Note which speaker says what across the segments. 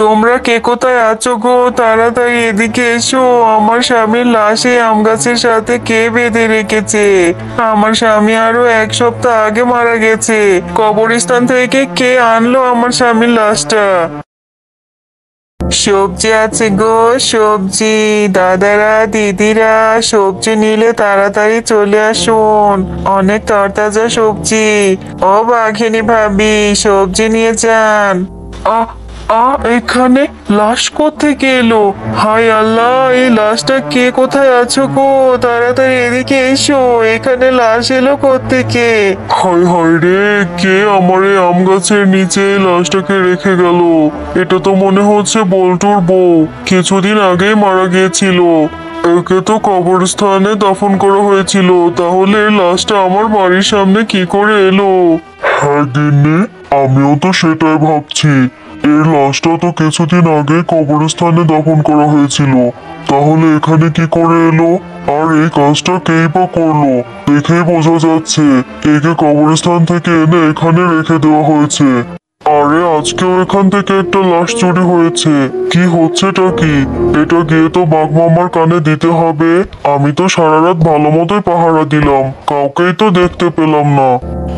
Speaker 1: তোমরা কে কোথায় আছো গো? তাড়াতাড়ি এদিকে এসো। আমার স্বামীর লাশ এই আম গাছের সাথে কে বেঁধে রেখেছে? আমার স্বামী আরো 1 সপ্তাহ আগে মারা গেছে। কবরস্থান থেকে কে আনলো আমার স্বামীর লাশটা? সবজি আছে গো, সবজি। দাদারা দিদিরা, সবজি নিলে তাড়াতাড়ি চলে আসুন। অনেক তরতাজা সবজি। ও বাঘিনী ভাবি, সবজি নিয়ে যান। আহ এখানে লাশ কোত্থেকে এলো? হায় আল্লাহ, এই লাশটা কে? কোথায় আছো গো? তাড়াতাড়ি এদিকে এসো। এখানে লাশ এলো কোত্থেকে? হায় হায় রে, কে আমার এই আম গাছের নিচে এই লাশটাকে রেখে গেল? এটা তো মনে হচ্ছে বল্টুর বউ। কিছুদিন আগেই মারা গিয়েছিল। একে তো কবরস্থানে দাফন করা হয়েছিল, তাহলে এই লাশটা আমার বাড়ির সামনে কি করে এলো? হ্যাঁ গিন্নি, আমিও তো সেটাই ভাবছি। এই লাশটা তো কিছুদিন আগে কবরস্থানে দাফন করা হয়েছিল, তাহলে এখানে কি করে এলো? আর এই কাজটা কেই বা করলো? দেখেই বোঝা যাচ্ছে একে কবরস্থান থেকে এনে এখানে রেখে দেওয়া হয়েছে। আরে আজকেও এখান থেকে একটা লাশ চুরি হয়েছে। কি হচ্ছেটা কি? এটা গিয়ে তো বাঘ মামার কানে দিতে হবে। আমি তো সারা রাত ভালো মতোই পাহারা দিলাম, কাউকেই তো দেখতে পেলাম না।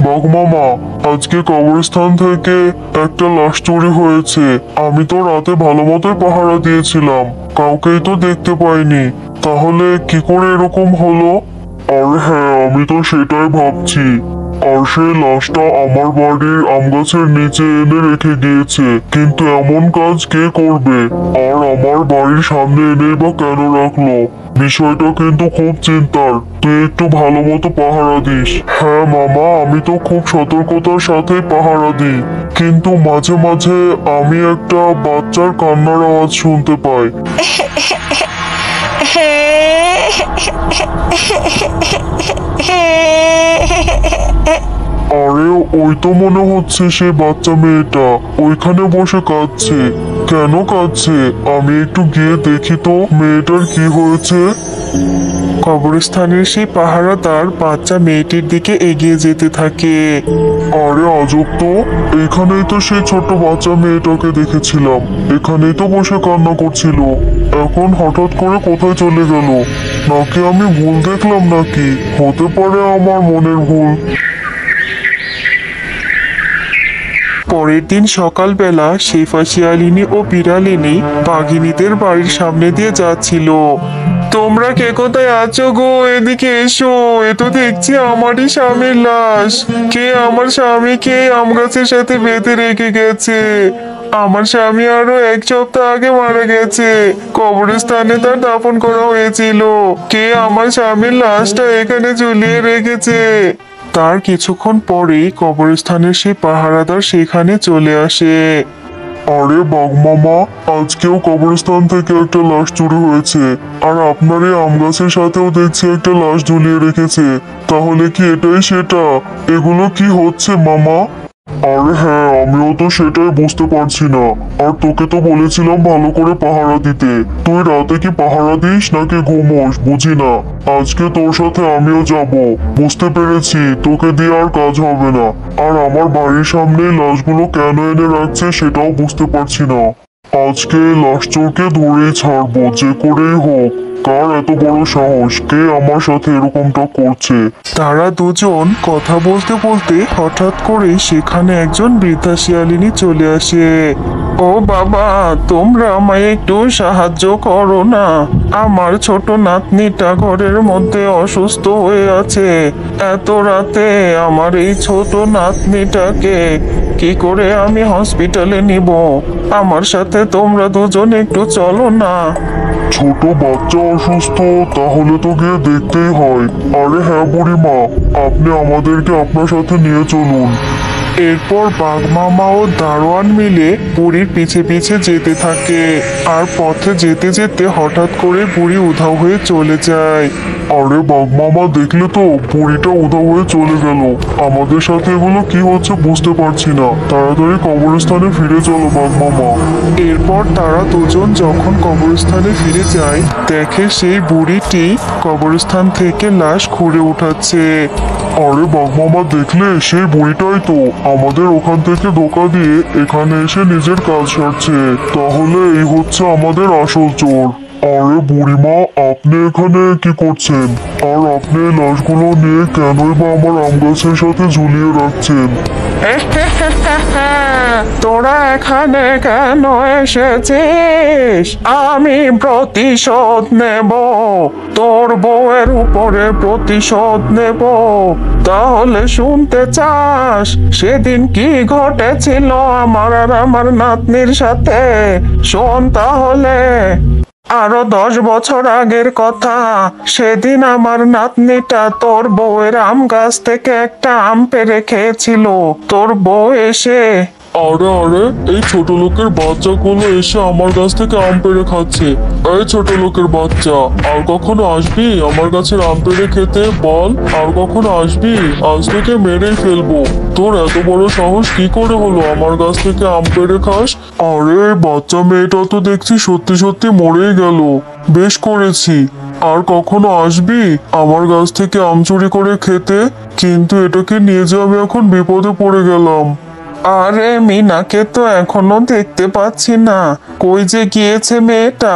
Speaker 1: বাঘ মামা, আজকে কবরস্থান থেকে একটা লাশ চুরি হয়েছে। আমি তো রাতে ভালো মতোই পাহারা দিয়েছিলাম, কাউকেই তো দেখতে পাইনি। তাহলে কি করে এরকম হলো? আরে হ্যাঁ, আমি তো সেটাই ভাবছি। আর সেই লাশটা আমার বাড়ির আম গাছের নিচে এনে রেখে গিয়েছে, কিন্তু এমন কাজ কে করবে? আর আমার বাড়ির সামনে এনে বা কেন রাখলো? বিষয়টা কিন্তু খুব চিন্তার। তুই একটু ভালো মতো পাহারা দিস। হ্যাঁ মামা, আমি তো খুব সতর্কতার সাথে পাহারা দিই, কিন্তু মাঝে মাঝে আমি একটা বাচ্চার কান্নার আওয়াজ শুনতে পাই। আরে ওই তো মনে হচ্ছে সে বাচ্চা মেয়েটা ওইখানে বসে কাঁদছে। কেন কাঁদছে? আমি একটু গিয়ে দেখি তো মেয়েটার কি হয়েছে। কবরস্থানের সেই পাহারাদার বাচ্চা মেয়েটির দিকে এগিয়ে যেতে থাকে। আরে আজব তো, এখানেই তো সেই ছোট বাচ্চা মেয়েটাকে দেখেছিলাম। এখানেই তো বসে কান্না করছিল। এখন হঠাৎ করে কোথায় চলে গেল? নাকি আমি ভুল দেখলাম? নাকি হতে পারে আমার মনের ভুল। পরের দিন সকালবেলা শেফা শিয়ালিনী ও বিড়ালিনী বাঘিনীদের বাড়ির সামনে দিয়ে যাচ্ছিল। তোমরা কে কোথায় আছো গো? এদিকে এসো। এ তো দেখছি আমারই স্বামীর লাশ। কে আমার স্বামীকে আম গাছের সাথে বেঁধে রেখে গেছে? আমার স্বামী আরো 1 সপ্তাহ আগে মারা গেছে। কবরস্থানে তার দাফন করা হয়েছিল। কে আমার স্বামীর লাশটা এখানে ঝুলিয়ে রেখেছে? তার কিছুক্ষণ পরেই কবরস্থানের সেই পাহারাদার সেখানে চলে আসে। আরে বাঘ মামা, আজকেও কবরস্থান থেকে একটা লাশ চুরি হয়েছে, আর আপনার এই আম গাছের সাথেও দেখছি একটা লাশ ঝুলিয়ে রেখেছে। তাহলে কি এটাই সেটা? এগুলো কি হচ্ছে মামা? আরে হ্যাঁ, আমিও তো সেটাই বুঝতে পারছি না। আর তোকে তো বলেছিলাম ভালো করে পাহারা দিতে। তুই রাতে কি পাহারা দিস নাকি ঘুমোস বুঝি না। আজকে তোর সাথে আমিও যাব। বুঝতে পেরেছি তোকে দিয়ে আর কাজ হবে না। আর আমার বাড়ির সামনে লাশগুলো কেন এনে রাখছে সেটাও বুঝতে পারছি না। আজকে লাশ চোরকে ধরেই ছাড়বো যে করেই হোক। কার এত বড় সাহস? কে আমার সাথে এরকমটা করছে? তারা দুজন কথা বলতে বলতে হঠাৎ করে সেখানে একজন বৃদ্ধা শিয়ালিনী চলে আসে। ও বাবা, তোমরা আমায় একটু সাহায্য করো না। আমার ছোট নাতনিটা ঘরের মধ্যে অসুস্থ হয়ে আছে। এত রাতে আমার এই ছোট নাতনিটাকে কি করে আমি হসপিটালে নিব? আমার সাথে তোমরা দুজন একটু চলো না। ছোট বাচ্চা অসুস্থ, তাহলে তো গিয়ে দেখতেই হয়। আরে হ্যাঁ বুড়িমা, আপনি আমাদেরকে আপনার সাথে নিয়ে চলুন। এরপর বাঘ মামা ও দারোয়ান মিলে বুড়ির পিছে পিছে যেতে থাকে। আর পথে যেতে যেতে হঠাৎ করে বুড়ি উধাও হয়ে চলে যায়। আরে বাঘ মামা, দেখলে তো বুড়িটা উধাও হয়ে চলে গেল। আমাদের সাথে এগুলো কি হচ্ছে বুঝতে পারছি না। তাড়াতাড়ি কবরস্থানে ফিরে চলো বাঘ মামা। এরপর তারা দুজন যখন কবরস্থানে ফিরে যায়, দেখে সেই বুড়িটি কবরস্থান থেকে লাশ খুঁড়ে উঠাচ্ছে। আরে বাঘ মামা, দেখলে সেই বুড়িটাই তো।
Speaker 2: আমাদের ওখান থেকে ধোকা দিয়ে এখানে এসে নিজের কাজ সারছে। তাহলে এই হচ্ছে আমাদের আসল চোর। আরে বুড়িমা, আপনি এখানে কি করছেন? আর আপনি এই লাশগুলো নিয়ে কেনই বা আমার আম গাছের সাথে ঝুলিয়ে রাখছেন?
Speaker 1: তোরা এখানে কেন এসেছিস? আমি প্রতিশোধ নেব, তোর বউয়ের উপরে প্রতিশোধ নেব। তাহলে শুনতে চাস সেদিন কি ঘটেছিল আমার আর আমার নাতনির সাথে? শোন তাহলে। আরো 10 বছর আগের কথা। সেদিন আমার নাতনিটা তোর বউয়ের আম গাছ থেকে একটা আম পেড়ে খেয়েছিল। তোর বউ এসে
Speaker 2: আরে আরে, এই ছোট লোকের বাচ্চাগুলো এসে আমার গাছ থেকে আম পেড়ে খাচ্ছে। এই ছোট লোকের বাচ্চা, আর কখনো আসবি আমার গাছের আম পেড়ে খেতে? বল, আর কখনো আসবি? আজ থেকে মেরেই ফেলবো। তোর এত বড় সাহস কি করে হলো আমার গাছ থেকে আম পেড়ে খাস? আরে বাচ্চা মেয়েটা তো দেখছি সত্যি সত্যি মরেই গেল। বেশ করেছি। আর কখনো আসবি আমার গাছ থেকে আম চুরি করে খেতে? কিন্তু এটাকে নিয়ে যে আমি এখন বিপদে পড়ে গেলাম।
Speaker 1: আরে মিনাকে তো এখনো দেখতে পাচ্ছি না, কই যে গিয়েছে মেয়েটা?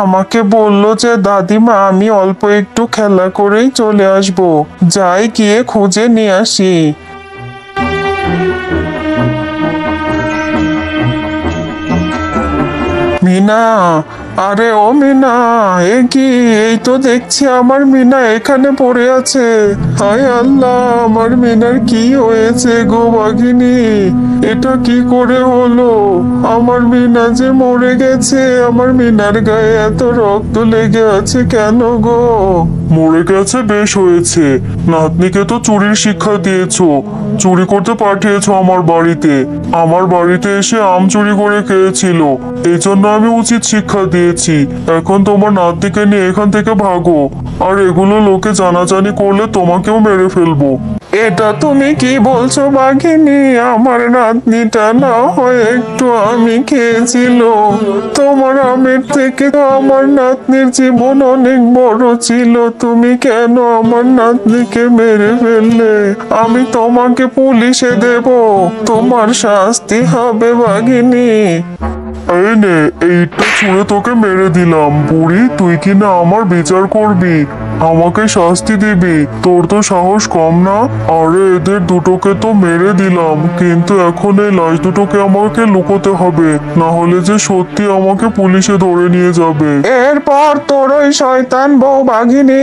Speaker 1: আমাকে বললো যে দাদিমা আমি অল্প একটু খেলা করেই চলে আসবো, যাই গিয়ে খুঁজে নিয়ে আসি। মিনা, আরে ও মিনা, এ কি? এই তো দেখছি আমার মিনা এখানে পড়ে আছে। হায় আল্লাহ, আমার মিনার কি হয়েছে গো বাঘিনী? এটা কি করে হলো? আমার মিনা যে মরে গেছে। আমার মিনার গায়ে এত রক্ত লেগে আছে কেন গো?
Speaker 2: মরে গেছে, বেশ হয়েছে। নাতনিকে তো চুরির শিক্ষা দিয়েছো, চুরি করতে পাঠিয়েছো আমার বাড়িতে। আমার বাড়িতে এসে আম চুরি করে খেয়েছিল, এই জন্য আমি উচিত শিক্ষা দিয়েছি। এখন তোমার নাতনিকে নিয়ে এখান থেকে ভাগো, আর এগুলো লোকে জানাজানি করলে তোমাকেও মেরে ফেলবো।
Speaker 1: এটা তুমি কি বলছো বাঘিনী? আমার নাতনিটা না হয় একটু আমি খেয়েছিল। তোমার আমের থেকে তো আমার নাতনির জীবন অনেক বড় ছিল। তুমি কেন আমার নাতনিকে মেরে ফেললে? আমি তোমাকে পুলিশে দেব, তোমার শাস্তি হবে বাঘিনী।
Speaker 2: এই নে, এইটা ছুঁড়ে তোকে মেরে দিলাম। বুড়ি, তুই কি না আমার বিচার করবি, আমাকে শাস্তি দিবি? তোর তো সাহস কম না? আরে এদের দুটোকে তো মেরে দিলাম, কিন্তু এখন এই লাশ দুটোকে আমাকে লুকোতে হবে, না হলে যে সত্যি আমাকে পুলিশে ধরে নিয়ে যাবে।
Speaker 1: এরপর তোর ওই শয়তান বউ বাঘিনী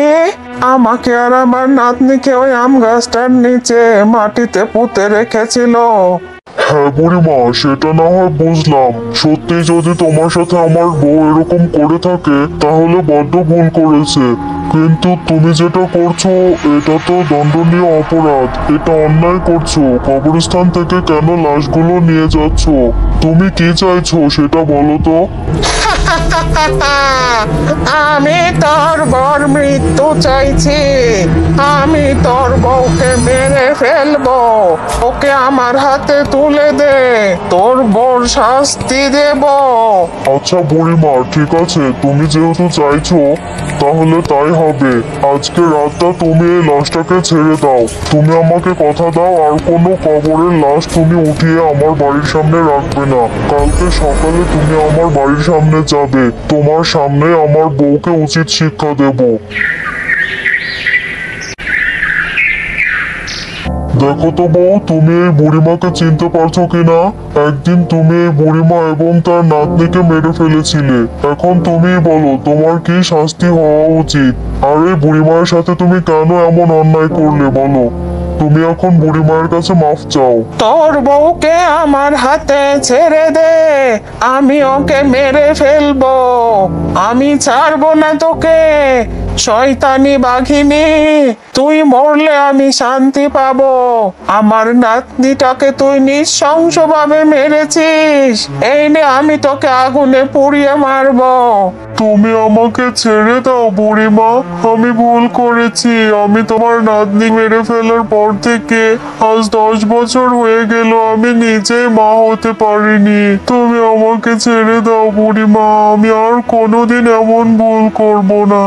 Speaker 1: আমাকে আর আমার নাতনিকে ওই আম গাছটার নিচে মাটিতে পুঁতে রেখেছিল।
Speaker 2: হ্যাঁ বুড়িমা, সেটা না হয় বুঝলাম। সত্যি যদি তোমার সাথে আমার বউ এরকম করে থাকে তাহলে বড্ড ভুল করেছে। কিন্তু তুমি যেটা করছো এটা তো দণ্ডনীয় অপরাধ, এটা অন্যায় করছো। কবরস্থান থেকে কেন লাশগুলো নিয়ে যাচ্ছ? তুমি কি চাইছো সেটা বলো তো।
Speaker 1: আমি তোর বর মৃত্যু চাইছি। আমি তোর বউকে মেরে ফেলবো। ওকে আমার হাতে তুলে দে, তোর বউর শাস্তি দেব।
Speaker 2: আচ্ছা বুড়িমা, ঠিক আছে, তুমি যেহেতু চাইছো তাহলে তাই হবে। আজকে রাতটা তুমি এই লাশটাকে ছেড়ে দাও। তুমি আমাকে কথা দাও আর কোনো কবরের লাশ তুমি উঠিয়ে আমার বাড়ির সামনে রাখবে না। কালকে সকালে তুমি আমার বাড়ির সামনে যাবে, তোমার সামনে আমার বউকে উচিত শিক্ষা দেব। দেখো তো বউ, তুমি এই বুড়িমাকে চিনতে পারছো কিনা? একদিন তুমি এই বুড়িমা এবং তার নাতনিকে মেরে ফেলেছিলে। এখন তুমি বলো তোমার কি শাস্তি হওয়া উচিত? আর এই বুড়িমায়ের সাথে তুমি কেন এমন অন্যায় করলে বলো? তুমি এখন বুড়িমায়ের কাছে মাফ চাও।
Speaker 1: তোর বউকে আমার হাতে ছেড়ে দে, আমি ওকে মেরে ফেলবো। আমি ছাড়বো না তোকে। শয়তানি বাঘিনী, তুই মরলে আমি শান্তি পাবো। আমার নাতনিটাকে তুই নৃশংসভাবে মেরেছিস। এই নে, আমি তোকে আগুনে পুড়িয়ে মারবো।
Speaker 2: তুমি আমাকে ছেড়ে দাও বুড়িমা, আমি ভুল করেছি। আমি তোমার নাতনি মেরে ফেলার পর থেকে আজ 10 বছর হয়ে গেল আমি নিজেই মা হতে পারিনি। তুমি আমাকে ছেড়ে দাও বুড়িমা, আমি আর কোনোদিন এমন ভুল করব না।